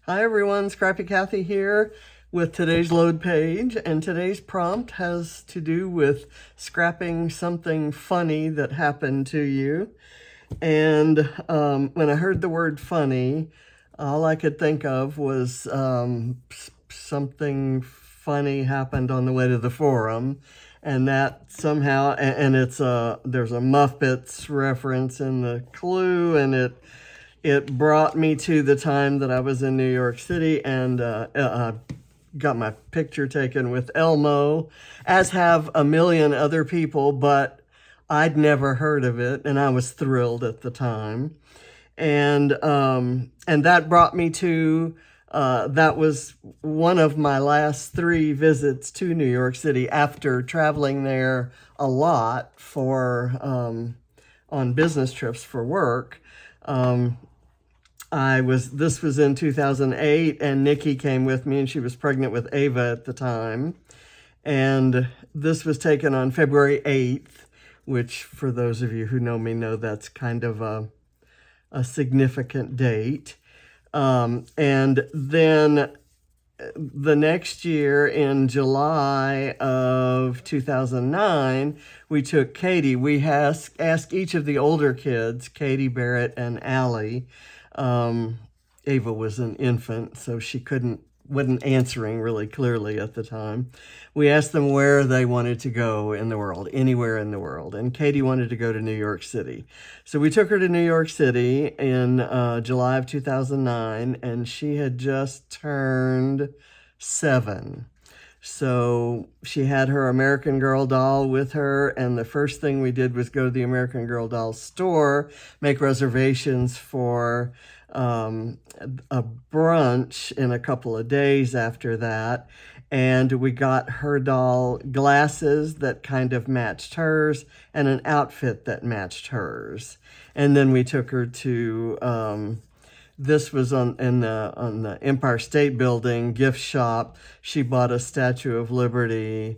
Hi everyone, Scrappy Kathy here with today's load page, and today's prompt has to do with scrapping something funny that happened to you. And when I heard the word funny, all I could think of was something funny happened on the way to the forum, and that somehow, and it's there's a Muppets reference in the clue, and it brought me to the time that I was in New York City and got my picture taken with Elmo, as have a million other people, but I'd never heard of it, and I was thrilled at the time. And that brought me to that was one of my last 3 visits to New York City after traveling there a lot for on business trips for work. This was in 2008, and Nikki came with me, and she was pregnant with Ava at the time. And this was taken on February 8th, which for those of you who know me know that's kind of a significant date. And then the next year, in July of 2009, we took Katie. We asked each of the older kids, Katie, Barrett, and Allie. Ava was an infant, so she wasn't answering really clearly at the time. We asked them where they wanted to go in the world, anywhere in the world. And Katie wanted to go to New York City. So we took her to New York City in July of 2009, and she had just turned 7. So she had her American Girl doll with her, and the first thing we did was go to the American Girl doll store, make reservations for a brunch in a couple of days after that. And we got her doll glasses that kind of matched hers and an outfit that matched hers. And then we took her to this was on the Empire State Building gift shop. She bought a Statue of Liberty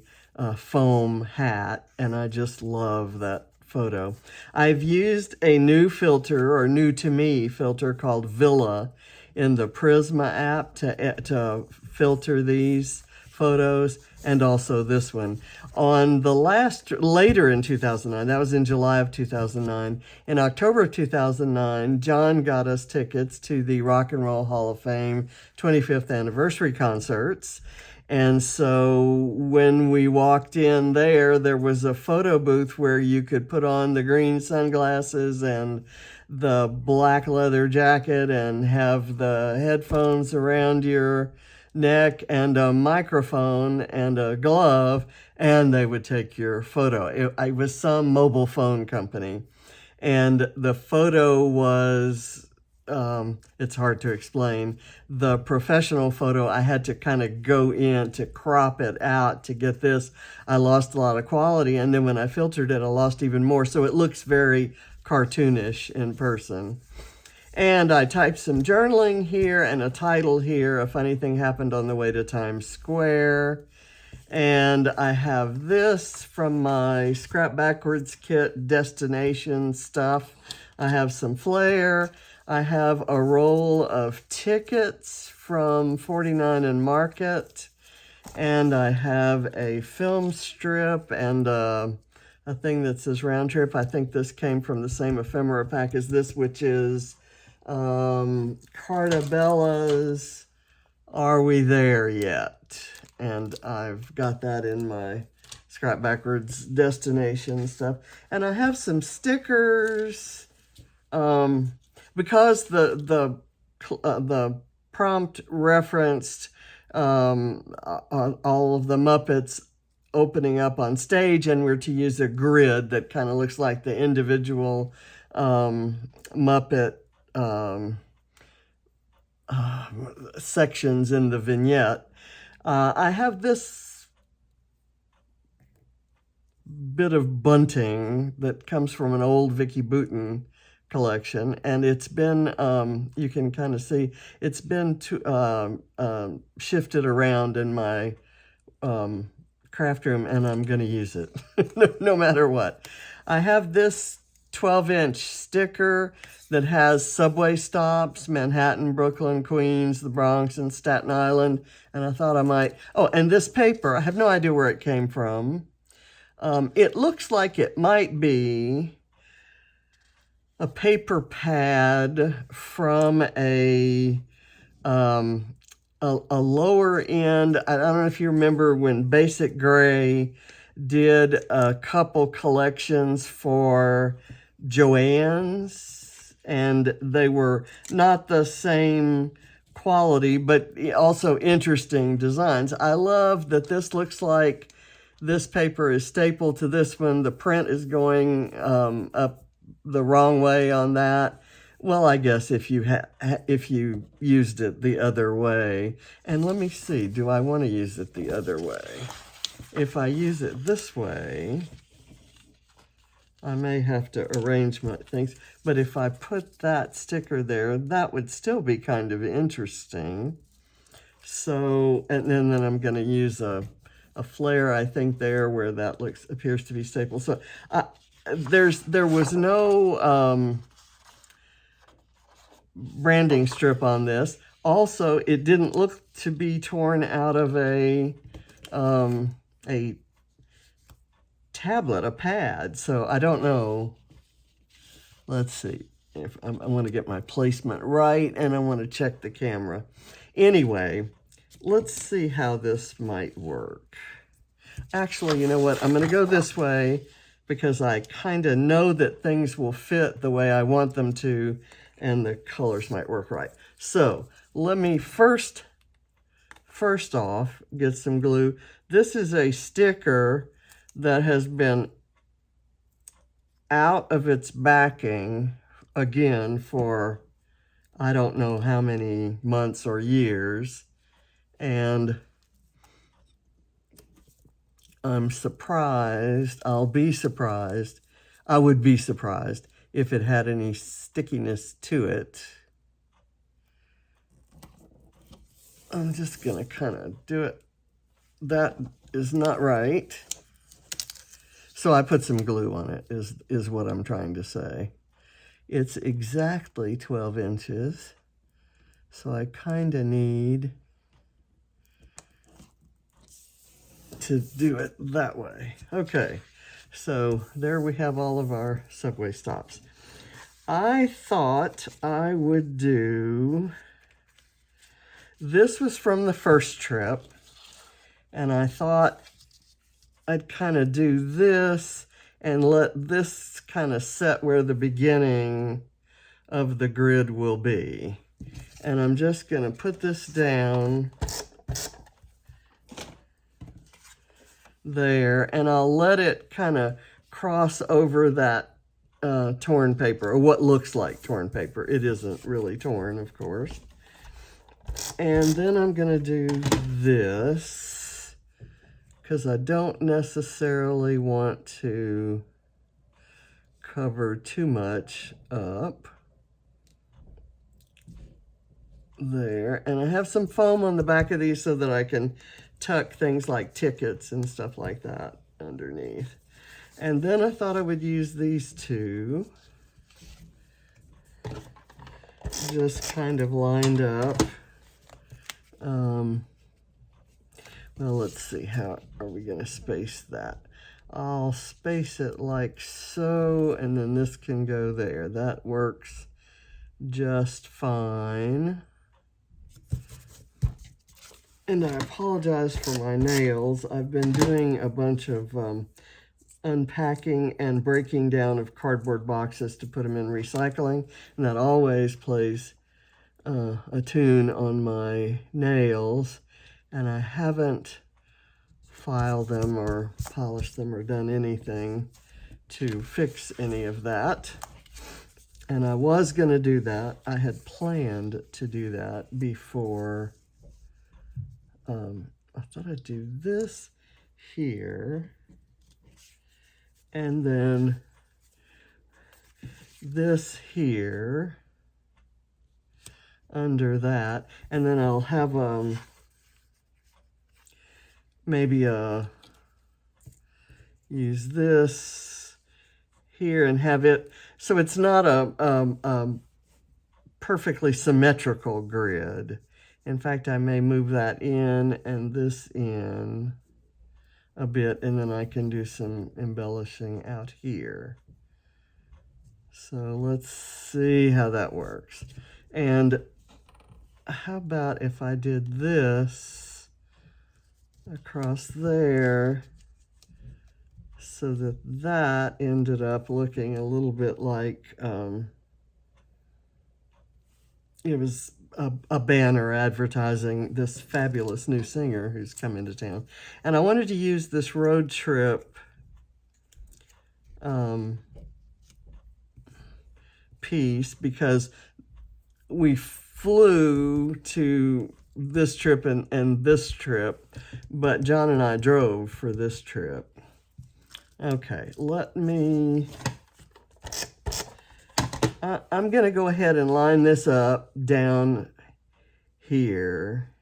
foam hat, and I just love that photo. I've used a new filter, or new to me filter, called Villa in the Prisma app to filter these photos, and also this one. On the later in 2009, that was in July of 2009, in October of 2009, John got us tickets to the Rock and Roll Hall of Fame 25th anniversary concerts. And so when we walked in there was a photo booth where you could put on the green sunglasses and the black leather jacket and have the headphones around your neck and a microphone and a glove, and they would take your photo. It was some mobile phone company. And the photo was, it's hard to explain. The professional photo, I had to kind of go in to crop it out to get this. I lost a lot of quality, and then when I filtered it, I lost even more. So it looks very cartoonish in person. And I typed some journaling here and a title here, A Funny Thing Happened on the Way to Times Square. And I have this from my Scrap Backwards Kit destination stuff. I have some flair. I have a roll of tickets from 49 and Market. And I have a film strip and a thing that says round trip. I think this came from the same ephemera pack as this, which is Cartabella's Are We There Yet? And I've got that in my Scrap Backwards destination stuff. And I have some stickers because the prompt referenced all of the Muppets opening up on stage, and we're to use a grid that kind of looks like the individual Muppet sections in the vignette. I have this bit of bunting that comes from an old Vicky Bouton collection, and it's been, you can kind of see, it's been shifted around in my craft room, and I'm going to use it no matter what. I have this 12-inch sticker that has subway stops, Manhattan, Brooklyn, Queens, the Bronx, and Staten Island. And I thought I might, oh, and this paper, I have no idea where it came from. It looks like it might be a paper pad from a lower end. I don't know if you remember when Basic Gray did a couple collections for Joann's, and they were not the same quality, but also interesting designs. I love that this looks like this paper is stapled to this one. The print is going up the wrong way on that. Well, I guess if you used it the other way. And let me see, do I want to use it the other way? If I use it this way, I may have to arrange my things. But if I put that sticker there, that would still be kind of interesting. So, and then I'm going to use a flare, I think, there where that appears to be stapled. So there was no branding strip on this. Also, it didn't look to be torn out of a tablet, a pad. So I don't know. Let's see if I want to get my placement right, and I want to check the camera. Anyway, let's see how this might work. Actually, you know what? I'm going to go this way because I kind of know that things will fit the way I want them to, and the colors might work right. So let me first off get some glue. This is a sticker that has been out of its backing again for I don't know how many months or years, and I'm surprised, I would be surprised if it had any stickiness to it. I'm just gonna kind of do it. That is not right. So I put some glue on it, is what I'm trying to say. It's exactly 12 inches. So I kind of need to do it that way. Okay, so there we have all of our subway stops. I thought I would do, this was from the first trip, and I thought I'd kind of do this and let this kind of set where the beginning of the grid will be. And I'm just going to put this down there, and I'll let it kind of cross over that torn paper, or what looks like torn paper. It isn't really torn, of course. And then I'm going to do this, because I don't necessarily want to cover too much up. There, and I have some foam on the back of these so that I can tuck things like tickets and stuff like that underneath. And then I thought I would use these two, just kind of lined up. Well, let's see, how are we going to space that? I'll space it like so, and then this can go there. That works just fine. And I apologize for my nails. I've been doing a bunch of unpacking and breaking down of cardboard boxes to put them in recycling, and that always plays a tune on my nails, and I haven't filed them or polished them or done anything to fix any of that. And I was going to do that. I had planned to do that before. I thought I'd do this here, and then this here under that, and then I'll have maybe use this here and have it, so it's not a perfectly symmetrical grid. In fact, I may move that in and this in a bit, and then I can do some embellishing out here. So let's see how that works. And how about if I did this across there so that that ended up looking a little bit like it was a banner advertising this fabulous new singer who's coming to town. And I wanted to use this road trip piece because we flew to this trip and this trip, but John and I drove for this trip. Okay, let me... I'm going to go ahead and line this up down here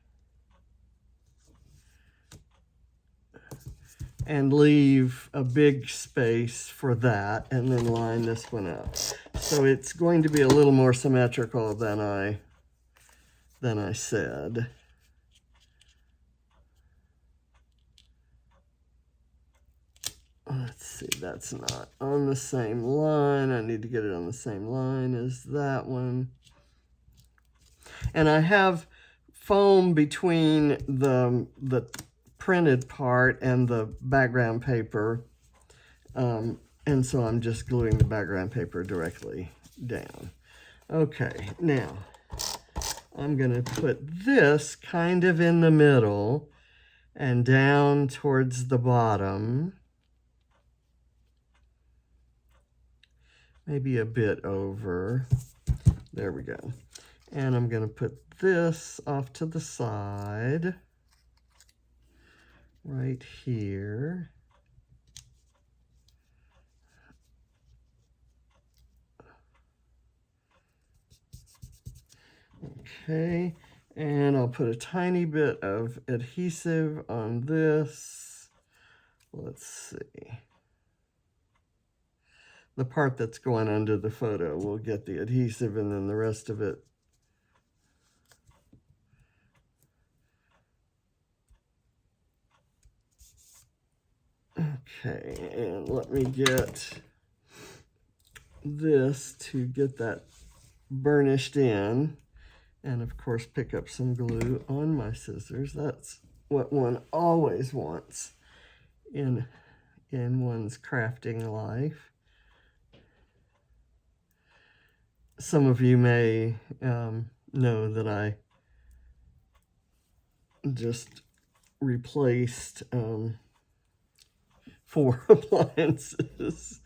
and leave a big space for that, and then line this one up. So it's going to be a little more symmetrical than I said. Let's see, that's not on the same line. I need to get it on the same line as that one. And I have foam between the printed part and the background paper. And so I'm just gluing the background paper directly down. Okay, now I'm going to put this kind of in the middle and down towards the bottom. Maybe a bit over. There we go. And I'm going to put this off to the side, right here. Okay, and I'll put a tiny bit of adhesive on this. Let's see. The part that's going under the photo will get the adhesive, and then the rest of it. Okay, and let me get this to get that burnished in. And of course, pick up some glue on my scissors. That's what one always wants in one's crafting life. Some of you may know that I just replaced 4 appliances,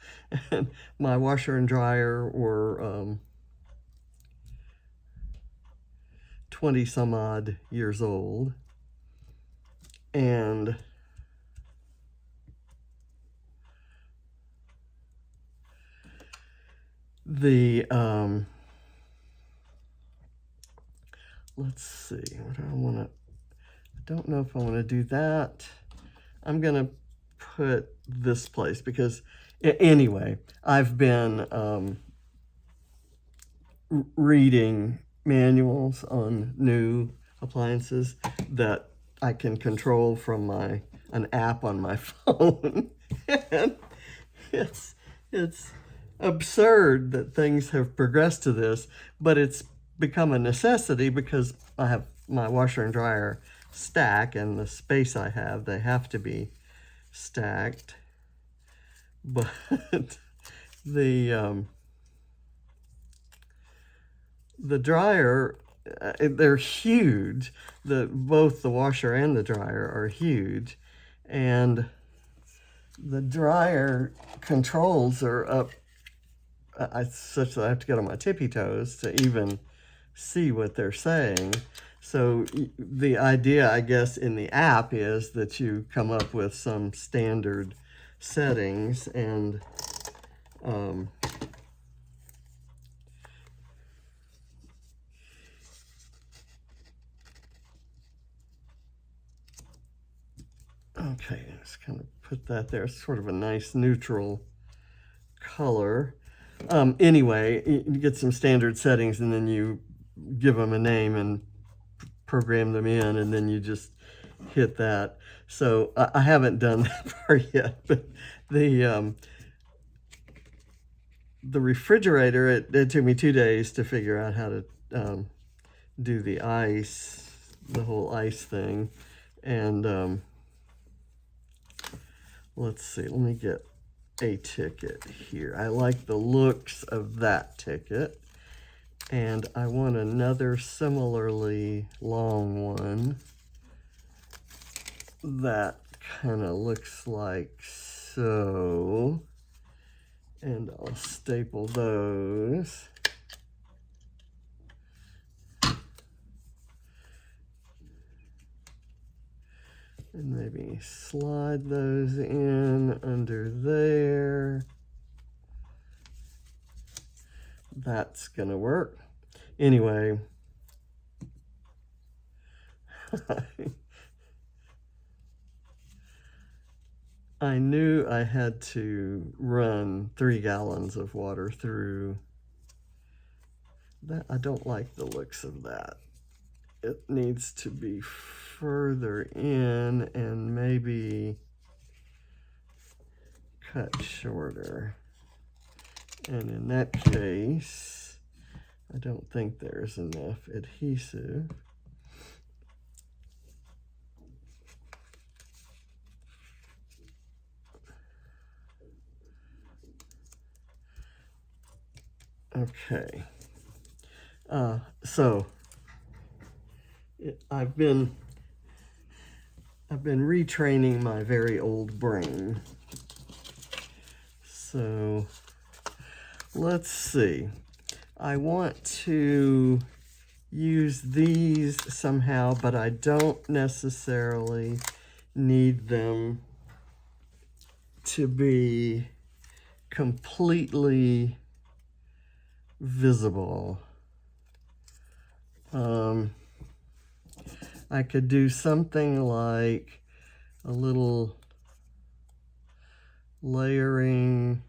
and my washer and dryer were 20 some odd years old, and the let's see, what do I want to, I don't know if I want to do that. I'm going to put this place because anyway, I've been reading manuals on new appliances that I can control from an app on my phone. And it's absurd that things have progressed to this, but it's become a necessity because I have my washer and dryer stack, and the space I have, they have to be stacked. But the dryer, they're huge. Both the washer and the dryer are huge, and the dryer controls are up such that I have to get on my tippy toes to even see what they're saying. So the idea, I guess, in the app is that you come up with some standard settings, and okay, just kind of put that there. It's sort of a nice neutral color. Anyway, you get some standard settings and then you give them a name and program them in, and then you just hit that. So I haven't done that part yet, but the refrigerator, it took me 2 days to figure out how to do the ice, the whole ice thing. And let's see, let me get a ticket here. I like the looks of that ticket, and I want another similarly long one that kind of looks like so, and I'll staple those. And maybe slide those in under there. That's gonna work. Anyway, I knew I had to run 3 gallons of water through that. I don't like the looks of that. It needs to be further in and maybe cut shorter. And in that case, I don't think there's enough adhesive. Okay. So I've been retraining my very old brain. So let's see. I want to use these somehow, but I don't necessarily need them to be completely visible. I could do something like a little layering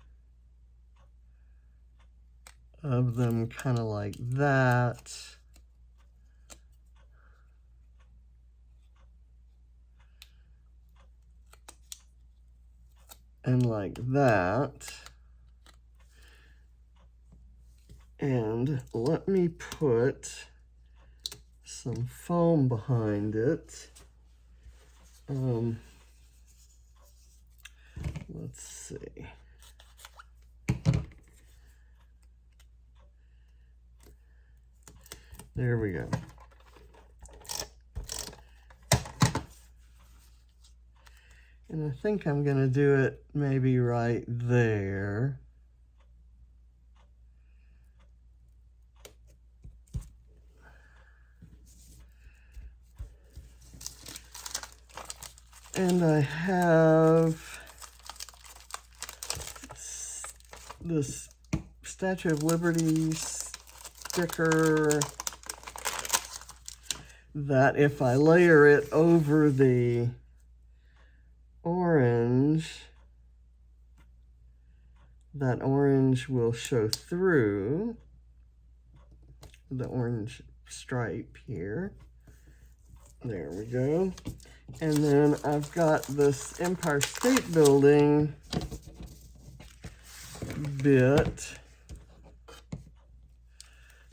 of them, kind of like that. And like that. And let me put some foam behind it. Let's see. There we go. And I think I'm going to do it maybe right there. And I have this Statue of Liberty sticker that if I layer it over the orange, that orange will show through the orange stripe here. There we go. And then I've got this Empire State Building bit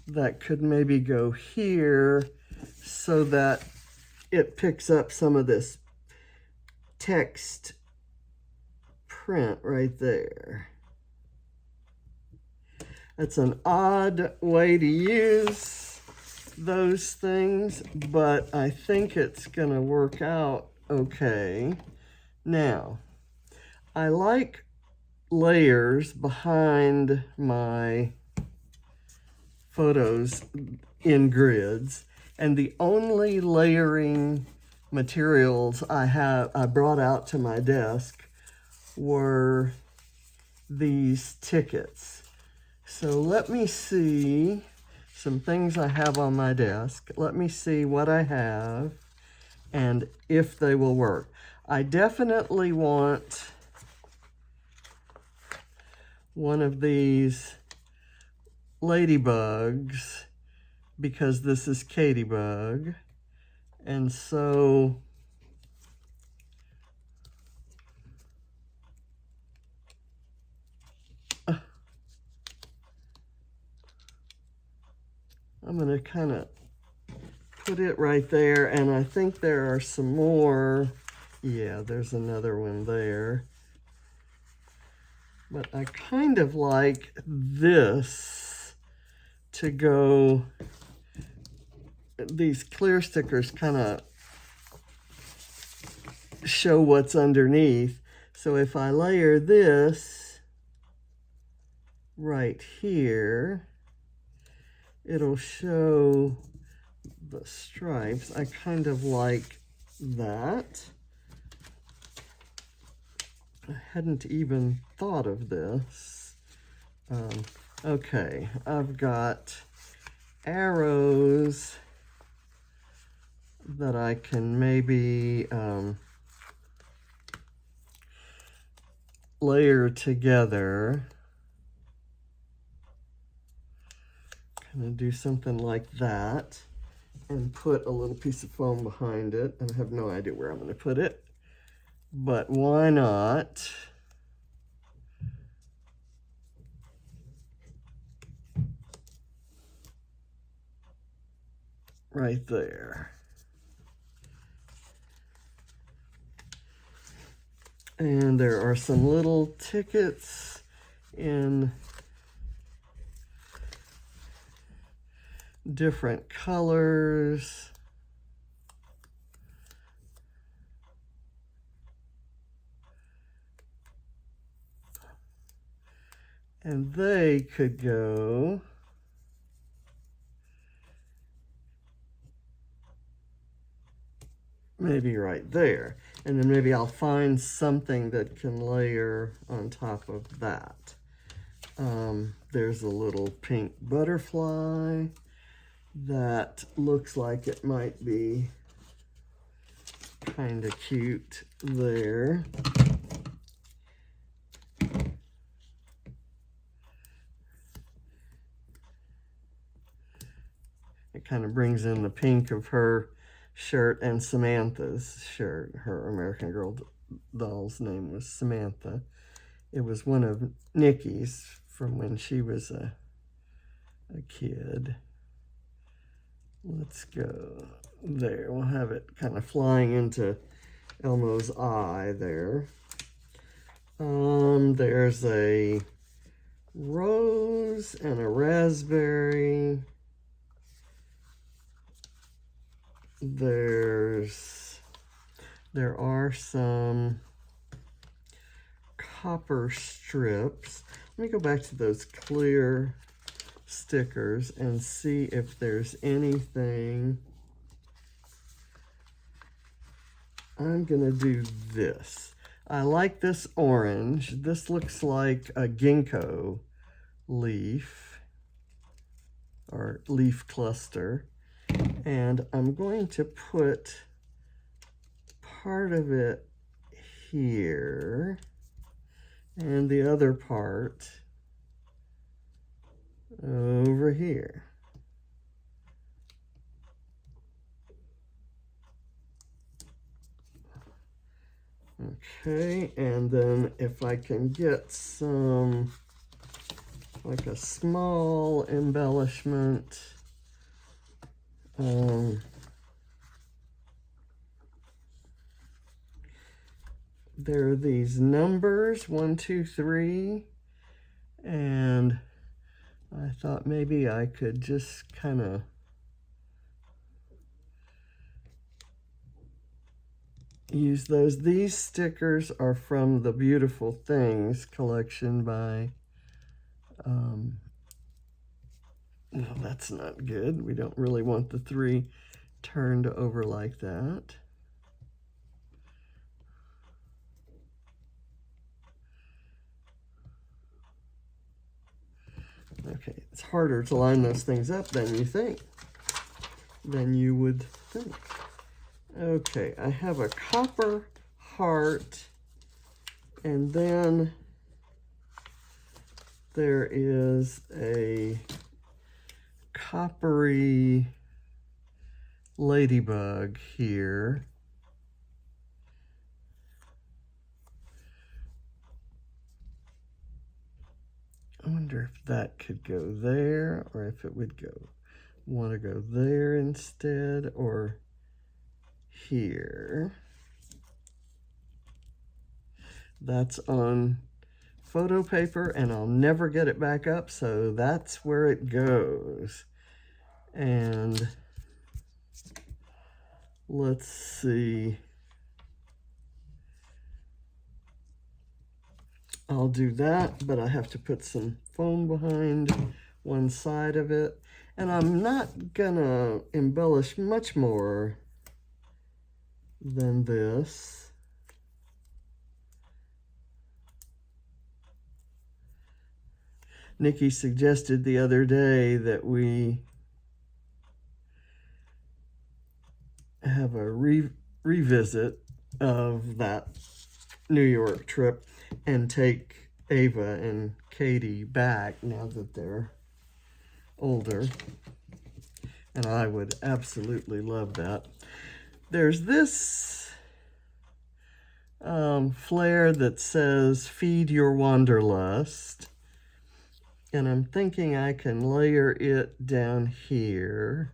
that could maybe go here so that it picks up some of this text print right there. That's an odd way to use those things, but I think it's gonna work out okay. Now, I like layers behind my photos in grids, and the only layering materials I brought out to my desk were these tickets. So let me see some things I have on my desk. Let me see what I have and if they will work. I definitely want one of these ladybugs because this is Katybug. And so I'm going to kind of put it right there, and I think there are some more. Yeah, there's another one there. But I kind of like this to go, these clear stickers kind of show what's underneath. So if I layer this right here, it'll show the stripes. I kind of like that. I hadn't even thought of this. Okay, I've got arrows that I can maybe layer together. Kind of do something like that and put a little piece of foam behind it. And I have no idea where I'm going to put it, but why not? Right there. And there are some little tickets in different colors. And they could go maybe right there. And then maybe I'll find something that can layer on top of that. There's a little pink butterfly that looks like it might be kind of cute there. It kind of brings in the pink of her shirt and Samantha's shirt. Her American Girl doll's name was Samantha. It was one of Nikki's from when she was a kid. Let's go there. We'll have it kind of flying into Elmo's eye there. There's a rose and a raspberry. There are some copper strips. Let me go back to those clear stickers and see if there's anything. I'm gonna do this. I like this orange. This looks like a ginkgo leaf or leaf cluster. And I'm going to put part of it here and the other part over here. Okay, and then if I can get some, like a small embellishment, there are these numbers, 1, 2, 3, and I thought maybe I could just kind of use those. These stickers are from the Beautiful Things collection by, no, that's not good. We don't really want the 3 turned over like that. Okay, it's harder to line those things up than you would think. Okay, I have a copper heart, and then there is a coppery ladybug here. I wonder if that could go there, or if it would want to go there instead, or here. That's on photo paper, and I'll never get it back up, so that's where it goes. And let's see. I'll do that, but I have to put some foam behind one side of it. And I'm not gonna embellish much more than this. Nikki suggested the other day that we have a revisit of that New York trip and take Ava and Katie back now that they're older. And I would absolutely love that. There's this flare that says feed your wanderlust, and I'm thinking I can layer it down here.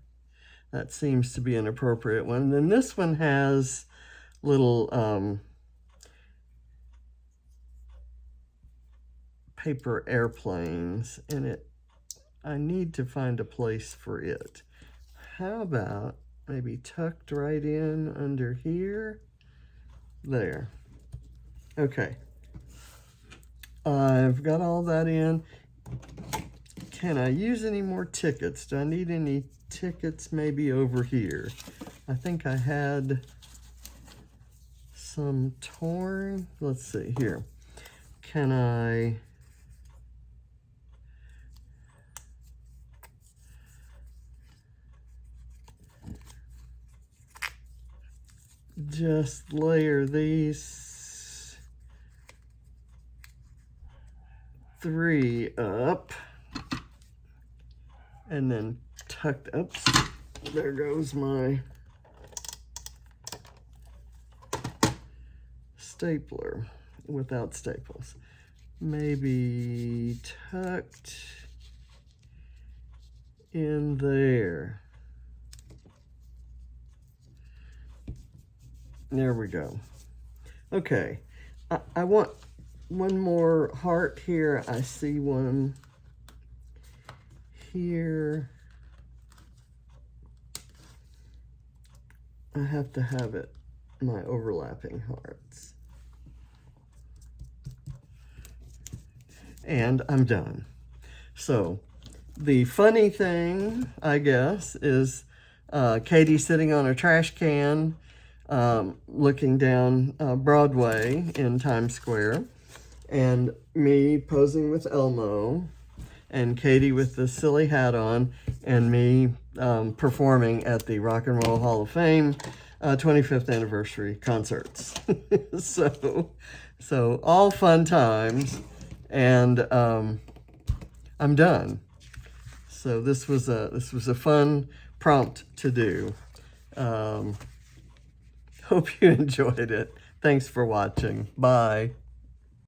That seems to be an appropriate one. And then this one has little paper airplanes in it. I need to find a place for it. How about maybe tucked right in under here? There. Okay. I've got all that in. Can I use any more tickets? Do I need any tickets maybe over here? I think I had some torn. Let's see here. Can I... just layer these 3 up and then tucked, oops, there goes my stapler without staples. Maybe tucked in there. There we go. Okay, I want one more heart here. I see one here. I have to have it, my overlapping hearts. And I'm done. So the funny thing, I guess, is Katie sitting on a trash can looking down Broadway in Times Square, and me posing with Elmo, and Katie with the silly hat on, and me performing at the Rock and Roll Hall of Fame 25th anniversary concerts. So all fun times, and I'm done. So this was a fun prompt to do. Hope you enjoyed it. Thanks for watching. Bye.